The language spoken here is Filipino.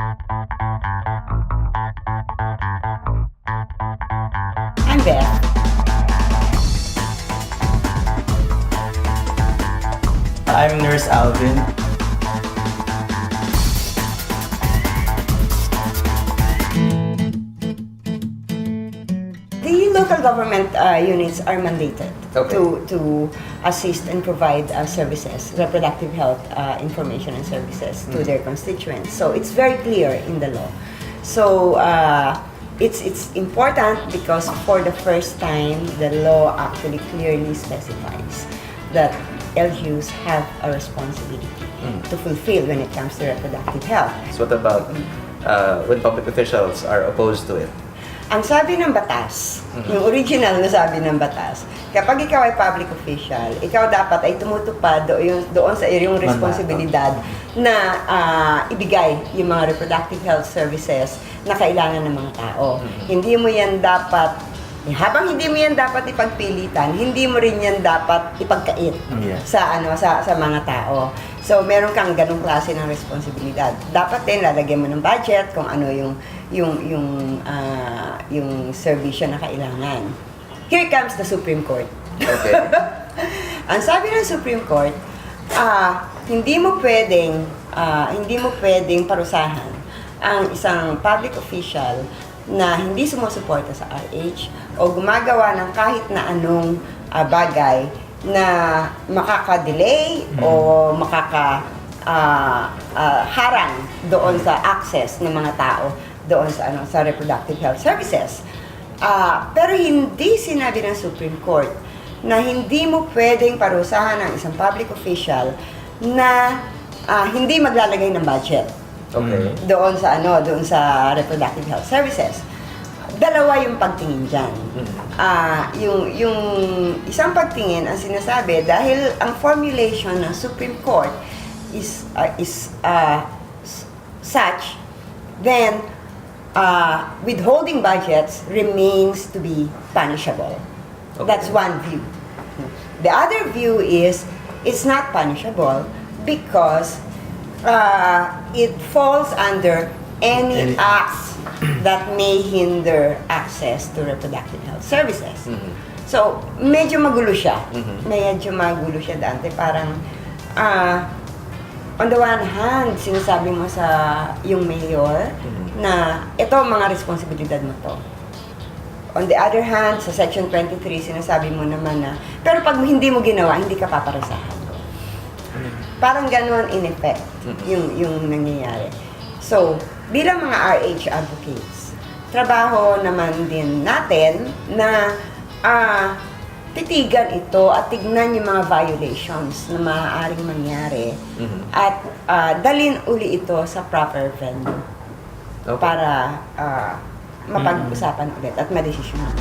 I'm Beth. I'm Nurse Alvin. The local government units are mandated Okay. to assist and provide services, reproductive health information and services to their constituents. So it's very clear in the law. So it's important because for the first time, the law actually clearly specifies that LGUs have a responsibility to fulfill when it comes to reproductive health. So what about when public officials are opposed to it? Ang sabi ng batas, yung original na sabi ng batas, kapag ikaw ay public official, ikaw dapat ay tumutupad doon sa iyong responsibilidad na ibigay yung mga reproductive health services na kailangan ng mga tao. Hindi mo yan dapat, habang hindi mo yan dapat ipagpilitan, hindi mo rin yan dapat ipagkait sa mga tao. So, meron kang ganung klase ng responsibilidad. Dapat din lalagyan mo ng budget kung ano yung servisyo na kailangan. Here comes the Supreme Court. Okay. Ang sabi ng Supreme Court, hindi mo pwedeng parusahan ang isang public official na hindi sumusuporta sa RH o gumagawa ng kahit na anong bagay na makaka-delay o harang doon sa access ng mga tao doon sa reproductive health services. Pero hindi sinabi ng Supreme Court na hindi mo pwedeng parusahan ng isang public official na hindi maglalagay ng budget. Okay. Doon sa reproductive health services. Dalawa yung pagtingin dyan. Yung isang pagtingin, ang sinasabi, dahil ang formulation ng Supreme Court is such, then withholding budgets remains to be punishable. Okay. That's one view. The other view is it's not punishable because it falls under any acts that may hinder access to reproductive health services. So, medyo magulo siya. Medyo magulo siya, Dante. Parang, on the one hand, sinasabi mo sa yung mayor na ito mga responsibilidad mo to. On the other hand, sa Section 23, sinasabi mo naman na, pero pag hindi mo ginawa, hindi ka paparusahan. Parang gano'n in effect yung nangyayari. So, bilang mga RH advocates, trabaho naman din natin na titigan ito at tignan yung mga violations na maaaring mangyari at dalhin uli ito sa proper venue para mapag-usapan ulit at madesisyonan.